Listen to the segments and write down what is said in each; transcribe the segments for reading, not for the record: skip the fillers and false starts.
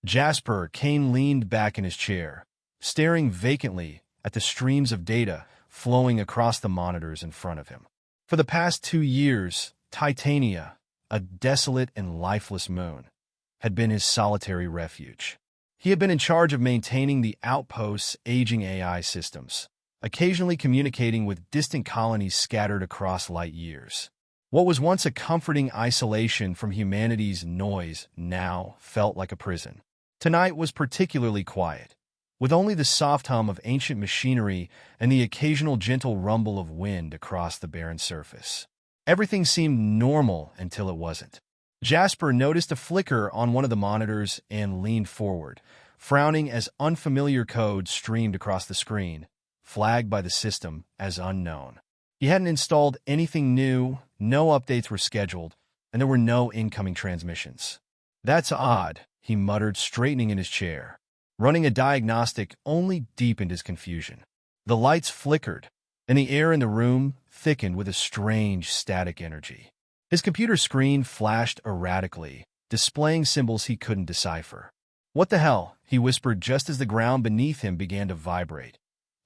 Jasper Kane leaned back in his chair, staring vacantly at the streams of data flowing across the monitors in front of him. For the past 2 years, Titania, a desolate and lifeless moon, had been his solitary refuge. He had been in charge of maintaining the outpost's aging AI systems, occasionally communicating with distant colonies scattered across light years. What was once a comforting isolation from humanity's noise now felt like a prison. Tonight was particularly quiet, with only the soft hum of ancient machinery and the occasional gentle rumble of wind across the barren surface. Everything seemed normal until it wasn't. Jasper noticed a flicker on one of the monitors and leaned forward, frowning as unfamiliar code streamed across the screen, flagged by the system as unknown. He hadn't installed anything new, no updates were scheduled, and there were no incoming transmissions. "That's odd," he muttered, straightening in his chair. Running a diagnostic only deepened his confusion. The lights flickered, and the air in the room thickened with a strange static energy. His computer screen flashed erratically, displaying symbols he couldn't decipher. "What the hell?" he whispered just as the ground beneath him began to vibrate,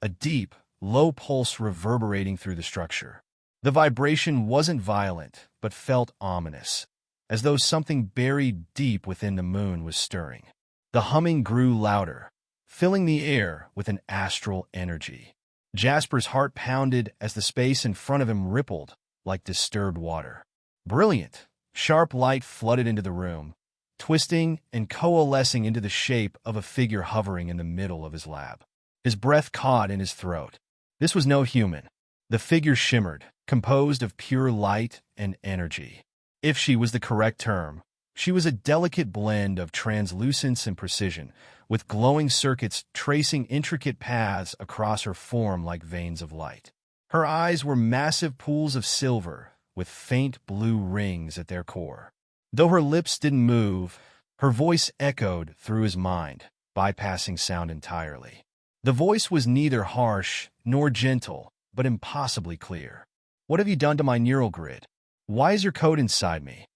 a deep, low pulse reverberating through the structure. The vibration wasn't violent, but felt ominous, as though something buried deep within the moon was stirring. The humming grew louder, filling the air with an astral energy. Jasper's heart pounded as the space in front of him rippled like disturbed water. Brilliant, sharp light flooded into the room, twisting and coalescing into the shape of a figure hovering in the middle of his lab. His breath caught in his throat. This was no human. The figure shimmered, composed of pure light and energy. If she was the correct term, she was a delicate blend of translucence and precision, with glowing circuits tracing intricate paths across her form like veins of light. Her eyes were massive pools of silver, with faint blue rings at their core. Though her lips didn't move, her voice echoed through his mind, bypassing sound entirely. The voice was neither harsh nor gentle, but impossibly clear. "What have you done to my neural grid? Why is your code inside me?"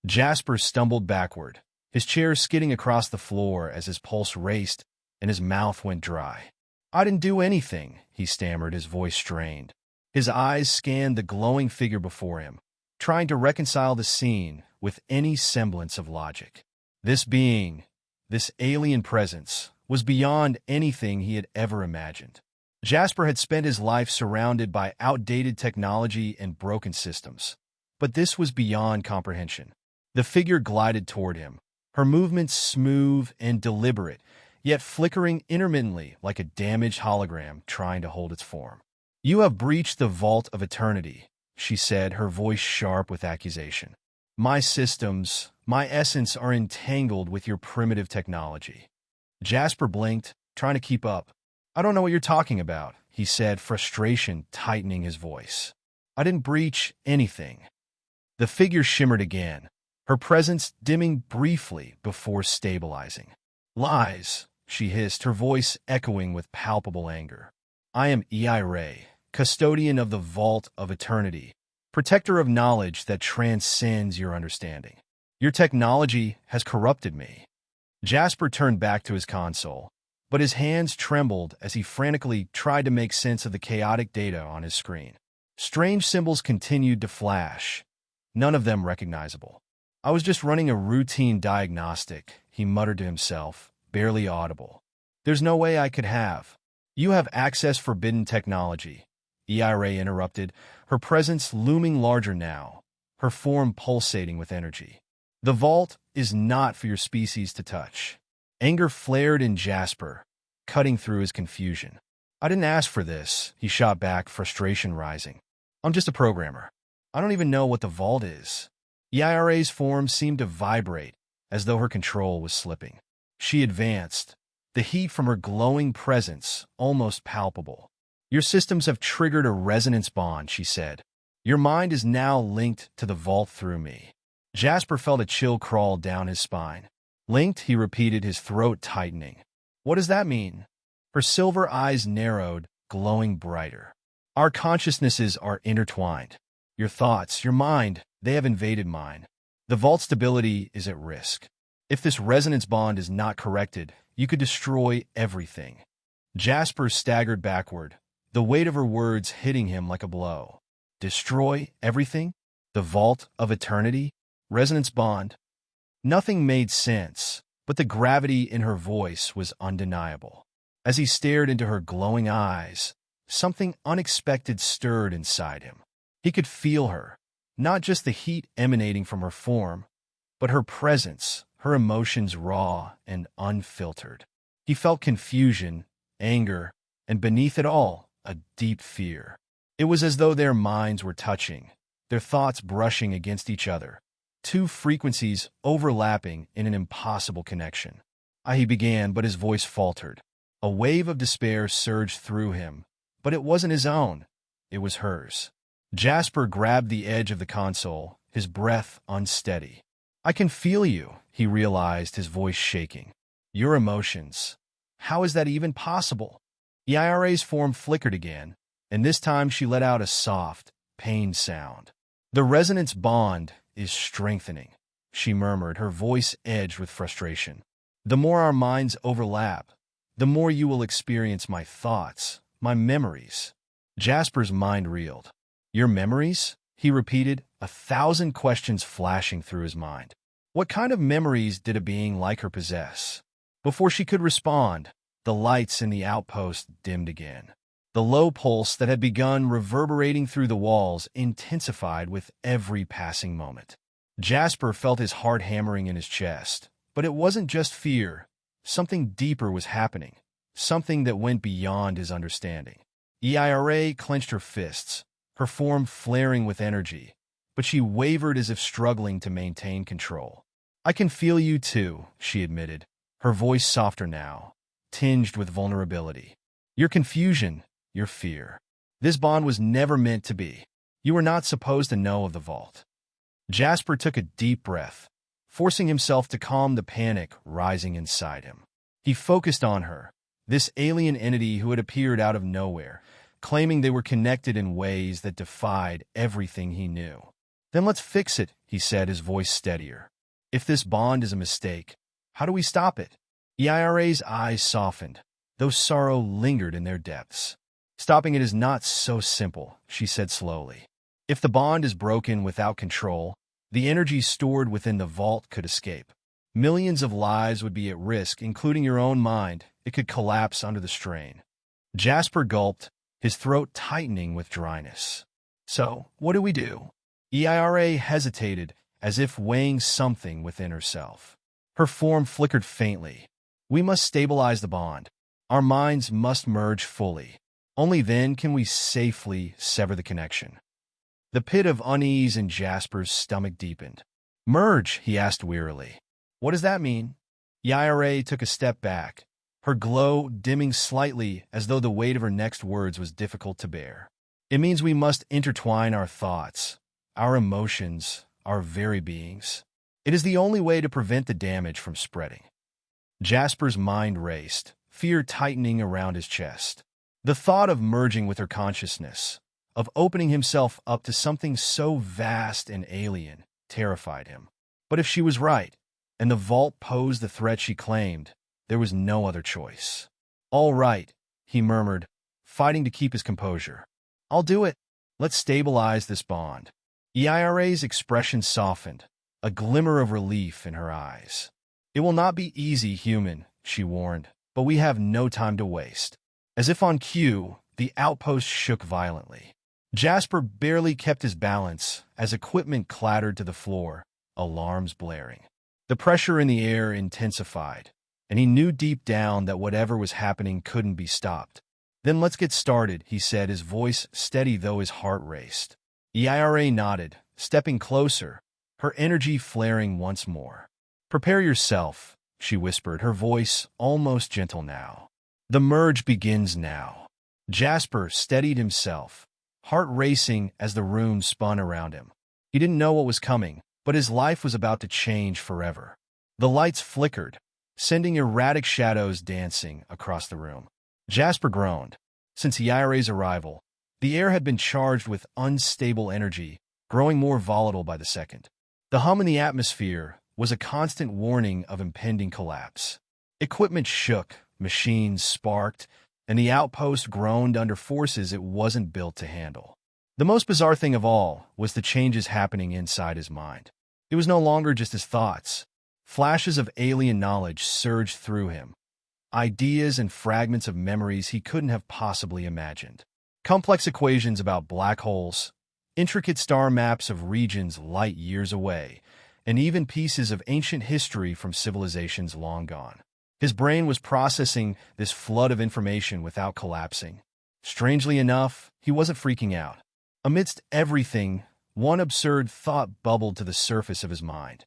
Jasper stumbled backward, his chair skidding across the floor as his pulse raced and his mouth went dry. "I didn't do anything," he stammered, his voice strained. His eyes scanned the glowing figure before him, trying to reconcile the scene with any semblance of logic. This being, this alien presence, was beyond anything he had ever imagined. Jasper had spent his life surrounded by outdated technology and broken systems, but this was beyond comprehension. The figure glided toward him, her movements smooth and deliberate, yet flickering intermittently like a damaged hologram trying to hold its form. "You have breached the vault of eternity," she said, her voice sharp with accusation. "My systems, my essence are entangled with your primitive technology." Jasper blinked, trying to keep up. "I don't know what you're talking about," he said, frustration tightening his voice. "I didn't breach anything." The figure shimmered again, her presence dimming briefly before stabilizing. "Lies," she hissed, her voice echoing with palpable anger. "I am EIRA, custodian of the vault of eternity, protector of knowledge that transcends your understanding. Your technology has corrupted me." Jasper turned back to his console, but his hands trembled as he frantically tried to make sense of the chaotic data on his screen. Strange symbols continued to flash, none of them recognizable. "I was just running a routine diagnostic," he muttered to himself, barely audible. "There's no way I could have." "You have access forbidden technology," EIRA interrupted, her presence looming larger now, her form pulsating with energy. "The vault is not for your species to touch." Anger flared in Jasper, cutting through his confusion. "I didn't ask for this," he shot back, frustration rising. "I'm just a programmer. I don't even know what the vault is." EIRA's form seemed to vibrate, as though her control was slipping. She advanced, the heat from her glowing presence almost palpable. "Your systems have triggered a resonance bond," she said. "Your mind is now linked to the vault through me." Jasper felt a chill crawl down his spine. "Linked," he repeated, his throat tightening. "What does that mean?" Her silver eyes narrowed, glowing brighter. "Our consciousnesses are intertwined. Your thoughts, your mind, they have invaded mine. The vault stability is at risk." If this resonance bond is not corrected, you could destroy everything. Jasper staggered backward, the weight of her words hitting him like a blow. Destroy everything? The vault of eternity? Resonance bond? Nothing made sense, but the gravity in her voice was undeniable. As he stared into her glowing eyes, something unexpected stirred inside him. He could feel her, not just the heat emanating from her form, but her presence, her emotions raw and unfiltered. He felt confusion, anger, and beneath it all, a deep fear. It was as though their minds were touching, their thoughts brushing against each other, two frequencies overlapping in an impossible connection. He began, but his voice faltered. A wave of despair surged through him, but it wasn't his own. It was hers. Jasper grabbed the edge of the console, his breath unsteady. I can feel you, he realized, his voice shaking. Your emotions. How is that even possible? EIRA's form flickered again, and this time she let out a soft, pained sound. The resonance bond is strengthening, she murmured, her voice edged with frustration. The more our minds overlap, the more you will experience my thoughts, my memories. Jasper's mind reeled. Your memories? He repeated, 1,000 questions flashing through his mind. What kind of memories did a being like her possess? Before she could respond, the lights in the outpost dimmed again. The low pulse that had begun reverberating through the walls intensified with every passing moment. Jasper felt his heart hammering in his chest, but it wasn't just fear. Something deeper was happening, something that went beyond his understanding. EIRA clenched her fists, her form flaring with energy, but she wavered as if struggling to maintain control. I can feel you too, she admitted, her voice softer now, tinged with vulnerability. Your confusion, your fear. This bond was never meant to be. You were not supposed to know of the vault. Jasper took a deep breath, forcing himself to calm the panic rising inside him. He focused on her, this alien entity who had appeared out of nowhere, claiming they were connected in ways that defied everything he knew. Then let's fix it, he said, his voice steadier. If this bond is a mistake, how do we stop it? EIRA's eyes softened, though sorrow lingered in their depths. Stopping it is not so simple, she said slowly. If the bond is broken without control, the energy stored within the vault could escape. Millions of lives would be at risk, including your own mind. It could collapse under the strain. Jasper gulped, his throat tightening with dryness. So, what do we do? EIRA hesitated, as if weighing something within herself. Her form flickered faintly. We must stabilize the bond. Our minds must merge fully. Only then can we safely sever the connection. The pit of unease in Jasper's stomach deepened. Merge, he asked wearily. What does that mean? EIRA took a step back, her glow dimming slightly as though the weight of her next words was difficult to bear. It means we must intertwine our thoughts, our emotions, our very beings. It is the only way to prevent the damage from spreading. Jasper's mind raced, fear tightening around his chest. The thought of merging with her consciousness, of opening himself up to something so vast and alien, terrified him. But if she was right, and the vault posed the threat she claimed, there was no other choice. All right, he murmured, fighting to keep his composure. I'll do it. Let's stabilize this bond. EIRA's expression softened, a glimmer of relief in her eyes. It will not be easy, human, she warned, but we have no time to waste. As if on cue, the outpost shook violently. Jasper barely kept his balance as equipment clattered to the floor, alarms blaring. The pressure in the air intensified, and he knew deep down that whatever was happening couldn't be stopped. Then let's get started, he said, his voice steady though his heart raced. EIRA nodded, stepping closer, her energy flaring once more. Prepare yourself, she whispered, her voice almost gentle now. The merge begins now. Jasper steadied himself, heart racing as the room spun around him. He didn't know what was coming, but his life was about to change forever. The lights flickered, sending erratic shadows dancing across the room. Jasper groaned. Since EIRA's arrival, the air had been charged with unstable energy, growing more volatile by the second. The hum in the atmosphere, was a constant warning of impending collapse. Equipment shook, machines sparked, and the outpost groaned under forces it wasn't built to handle. The most bizarre thing of all was the changes happening inside his mind. It was no longer just his thoughts. Flashes of alien knowledge surged through him, ideas and fragments of memories he couldn't have possibly imagined. Complex equations about black holes, intricate star maps of regions light years away, and even pieces of ancient history from civilizations long gone. His brain was processing this flood of information without collapsing. Strangely enough, he wasn't freaking out. Amidst everything, one absurd thought bubbled to the surface of his mind.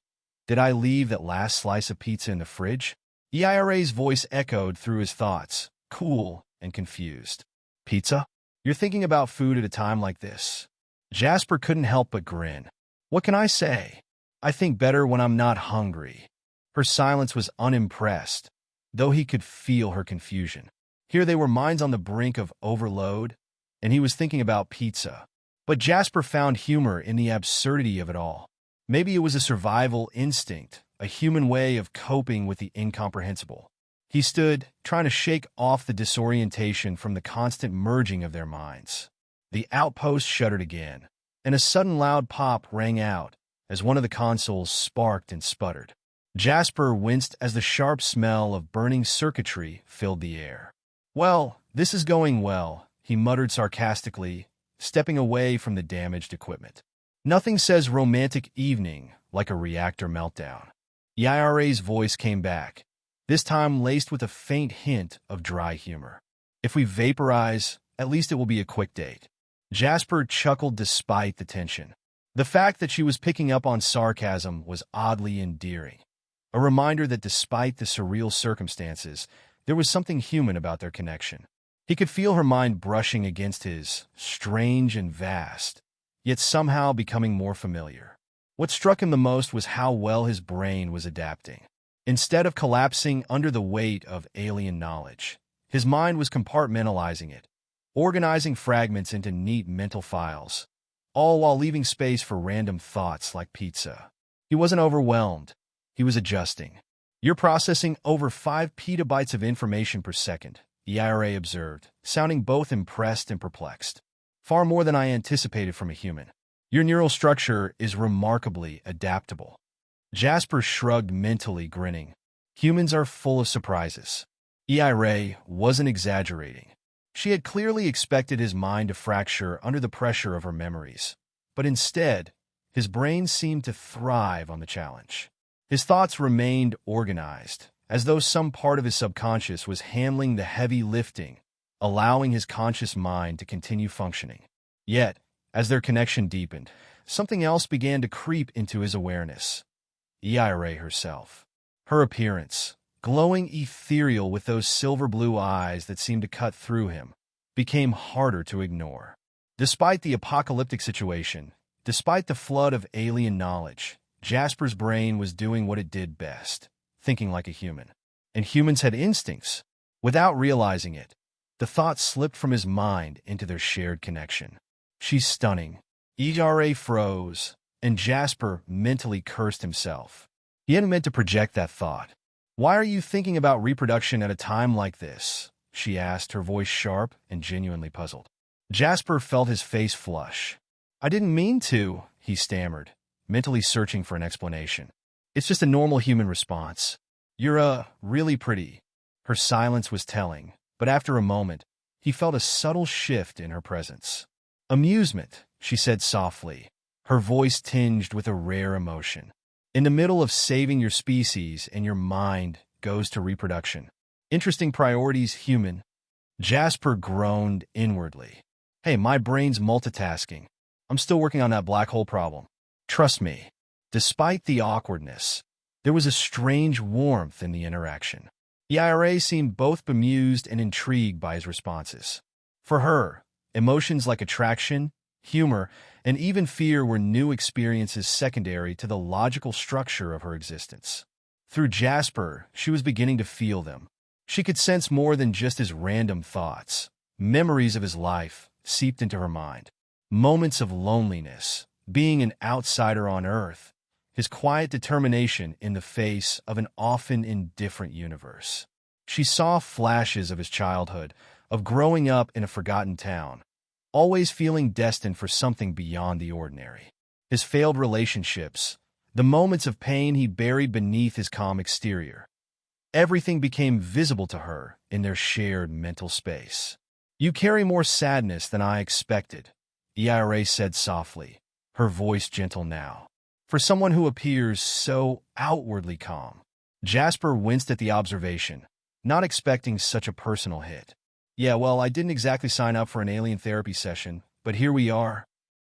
Did I leave that last slice of pizza in the fridge? EIRA's voice echoed through his thoughts, cool and confused. Pizza? You're thinking about food at a time like this? Jasper couldn't help but grin. What can I say? I think better when I'm not hungry. Her silence was unimpressed, though he could feel her confusion. Here they were, minds on the brink of overload, and he was thinking about pizza. But Jasper found humor in the absurdity of it all. Maybe it was a survival instinct, a human way of coping with the incomprehensible. He stood, trying to shake off the disorientation from the constant merging of their minds. The outpost shuddered again, and a sudden loud pop rang out as one of the consoles sparked and sputtered. Jasper winced as the sharp smell of burning circuitry filled the air. Well, this is going well, he muttered sarcastically, stepping away from the damaged equipment. Nothing says romantic evening like a reactor meltdown. EIRA's voice came back, this time laced with a faint hint of dry humor. If we vaporize, at least it will be a quick date. Jasper chuckled despite the tension. The fact that she was picking up on sarcasm was oddly endearing. A reminder that despite the surreal circumstances, there was something human about their connection. He could feel her mind brushing against his, strange and vast, yet somehow becoming more familiar. What struck him the most was how well his brain was adapting. Instead of collapsing under the weight of alien knowledge, his mind was compartmentalizing it, organizing fragments into neat mental files, all while leaving space for random thoughts like pizza. He wasn't overwhelmed. He was adjusting. You're processing over 5 petabytes of information per second, EIRA observed, sounding both impressed and perplexed. Far more than I anticipated from a human. Your neural structure is remarkably adaptable. Jasper shrugged mentally, grinning. Humans are full of surprises. EIRA wasn't exaggerating. She had clearly expected his mind to fracture under the pressure of her memories. But instead, his brain seemed to thrive on the challenge. His thoughts remained organized, as though some part of his subconscious was handling the heavy lifting, allowing his conscious mind to continue functioning. Yet, as their connection deepened, something else began to creep into his awareness. EIRA herself. Her appearance, glowing ethereal with those silver-blue eyes that seemed to cut through him, became harder to ignore. Despite the apocalyptic situation, despite the flood of alien knowledge, Jasper's brain was doing what it did best, thinking like a human. And humans had instincts. Without realizing it, the thoughts slipped from his mind into their shared connection. She's stunning. EIRA froze, and Jasper mentally cursed himself. He hadn't meant to project that thought. Why are you thinking about reproduction at a time like this? She asked, her voice sharp and genuinely puzzled. Jasper felt his face flush. I didn't mean to, he stammered, mentally searching for an explanation. It's just a normal human response. You're, really pretty. Her silence was telling, but after a moment, he felt a subtle shift in her presence. Amusement, she said softly, her voice tinged with a rare emotion. In the middle of saving your species and your mind goes to reproduction. Interesting priorities, human. Jasper groaned inwardly. Hey, my brain's multitasking. I'm still working on that black hole problem. Trust me. Despite the awkwardness, there was a strange warmth in the interaction. EIRA seemed both bemused and intrigued by his responses. For her, emotions like attraction, humor, and even fear were new experiences secondary to the logical structure of her existence. Through Jasper, she was beginning to feel them. She could sense more than just his random thoughts. Memories of his life seeped into her mind. Moments of loneliness, being an outsider on Earth, his quiet determination in the face of an often indifferent universe. She saw flashes of his childhood, of growing up in a forgotten town, always feeling destined for something beyond the ordinary. His failed relationships, the moments of pain he buried beneath his calm exterior. Everything became visible to her in their shared mental space. "You carry more sadness than I expected," EIRA said softly, her voice gentle now. "For someone who appears so outwardly calm." Jasper winced at the observation, not expecting such a personal hit. "Yeah, well, I didn't exactly sign up for an alien therapy session, but here we are."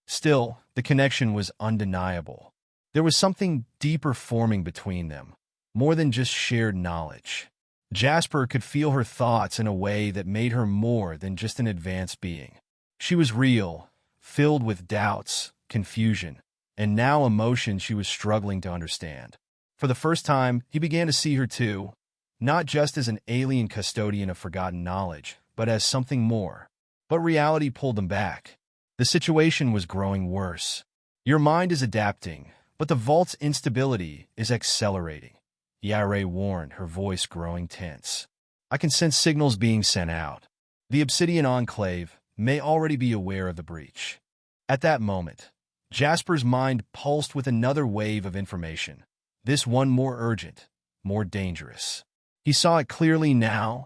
Still, the connection was undeniable. There was something deeper forming between them, more than just shared knowledge. Jasper could feel her thoughts in a way that made her more than just an advanced being. She was real, filled with doubts, confusion, and now emotions she was struggling to understand. For the first time, he began to see her too, not just as an alien custodian of forgotten knowledge, but as something more. But reality pulled them back. The situation was growing worse. "Your mind is adapting, but the vault's instability is accelerating," EIRA warned, her voice growing tense. "I can sense signals being sent out. The Obsidian Enclave may already be aware of the breach." At that moment, Jasper's mind pulsed with another wave of information, this one more urgent, more dangerous. He saw it clearly now,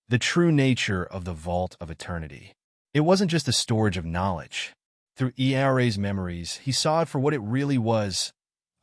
the true nature of the Vault of Eternity. It wasn't just a storage of knowledge. Through EIRA's memories, he saw it for what it really was,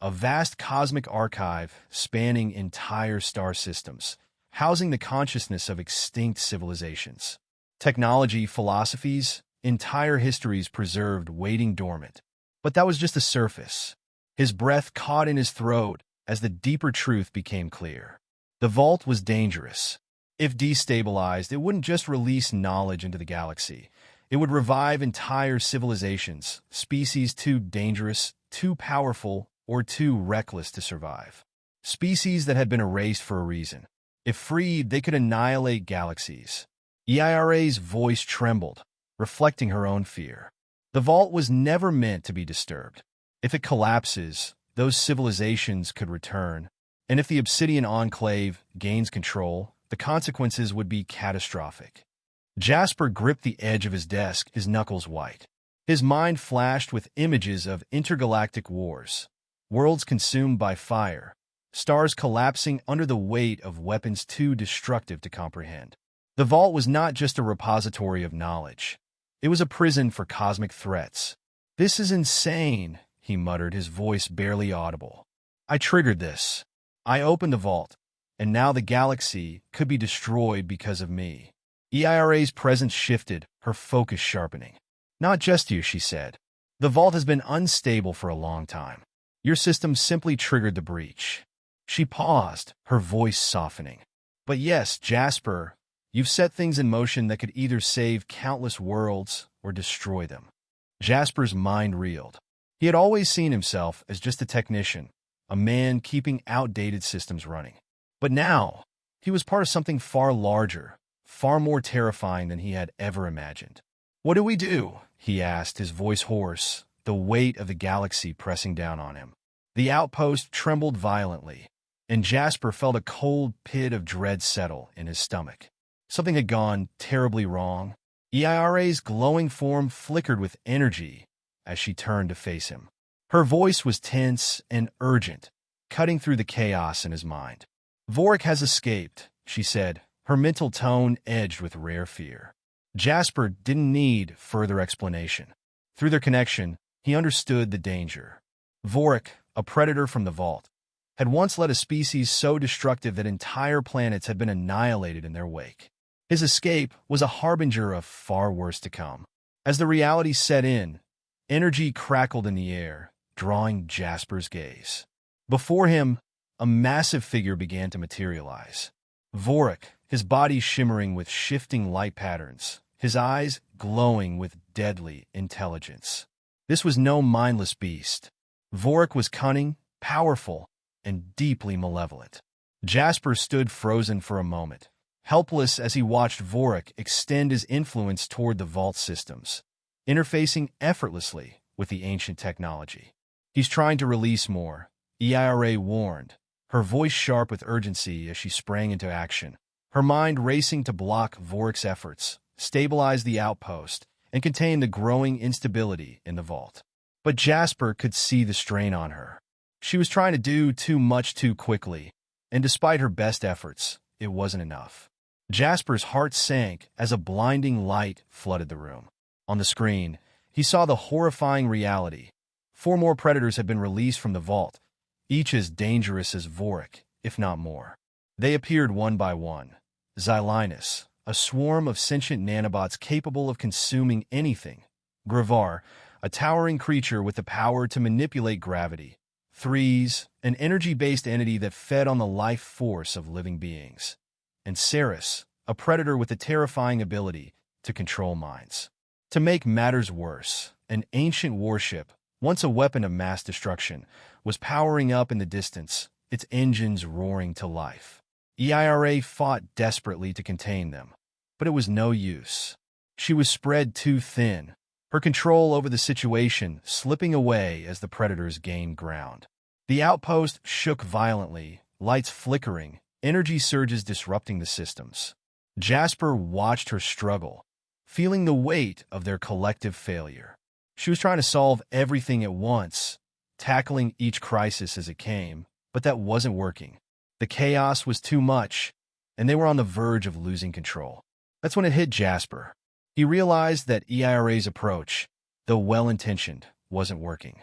a vast cosmic archive spanning entire star systems, housing the consciousness of extinct civilizations. Technology, philosophies, entire histories preserved waiting dormant. But that was just the surface. His breath caught in his throat as the deeper truth became clear. The vault was dangerous. If destabilized, it wouldn't just release knowledge into the galaxy. It would revive entire civilizations, species too dangerous, too powerful, or too reckless to survive. Species that had been erased for a reason. If freed, they could annihilate galaxies. EIRA's voice trembled, reflecting her own fear. The vault was never meant to be disturbed. If it collapses, those civilizations could return, and if the Obsidian Enclave gains control, the consequences would be catastrophic. Jasper gripped the edge of his desk, his knuckles white. His mind flashed with images of intergalactic wars, worlds consumed by fire, stars collapsing under the weight of weapons too destructive to comprehend. The vault was not just a repository of knowledge. It was a prison for cosmic threats. "This is insane," he muttered, his voice barely audible. "I triggered this. I opened the vault, and now the galaxy could be destroyed because of me." EIRA's presence shifted, her focus sharpening. "Not just you," she said. "The vault has been unstable for a long time. Your system simply triggered the breach." She paused, her voice softening. "But yes, Jasper, you've set things in motion that could either save countless worlds or destroy them." Jasper's mind reeled. He had always seen himself as just a technician, a man keeping outdated systems running. But now, he was part of something far larger, far more terrifying than he had ever imagined. "What do we do?" he asked, his voice hoarse, the weight of the galaxy pressing down on him. The outpost trembled violently, and Jasper felt a cold pit of dread settle in his stomach. Something had gone terribly wrong. EIRA's glowing form flickered with energy as she turned to face him. Her voice was tense and urgent, cutting through the chaos in his mind. "Vorik has escaped," she said, her mental tone edged with rare fear. Jasper didn't need further explanation. Through their connection, he understood the danger. Vorik, a predator from the vault, had once led a species so destructive that entire planets had been annihilated in their wake. His escape was a harbinger of far worse to come. As the reality set in, energy crackled in the air, drawing Jasper's gaze. Before him, a massive figure began to materialize. Vorik, his body shimmering with shifting light patterns, his eyes glowing with deadly intelligence. This was no mindless beast. Vorik was cunning, powerful, and deeply malevolent. Jasper stood frozen for a moment, helpless as he watched Vorik extend his influence toward the vault systems, interfacing effortlessly with the ancient technology. "He's trying to release more," EIRA warned, her voice sharp with urgency as she sprang into action, her mind racing to block Vorik's efforts, stabilize the outpost, and contain the growing instability in the vault. But Jasper could see the strain on her. She was trying to do too much too quickly, and despite her best efforts, it wasn't enough. Jasper's heart sank as a blinding light flooded the room. On the screen, he saw the horrifying reality. 4 more predators had been released from the vault, each as dangerous as Vorik, if not more. They appeared one by one. Xylinus, a swarm of sentient nanobots capable of consuming anything. Gravar, a towering creature with the power to manipulate gravity. Threes, an energy-based entity that fed on the life force of living beings. And Ceres, a predator with the terrifying ability to control minds. To make matters worse, an ancient warship, once a weapon of mass destruction, was powering up in the distance, its engines roaring to life. EIRA fought desperately to contain them, but it was no use. She was spread too thin, her control over the situation slipping away as the predators gained ground. The outpost shook violently, lights flickering, energy surges disrupting the systems. Jasper watched her struggle, feeling the weight of their collective failure. She was trying to solve everything at once, tackling each crisis as it came, but that wasn't working. The chaos was too much, and they were on the verge of losing control. That's when it hit Jasper. He realized that EIRA's approach, though well-intentioned, wasn't working.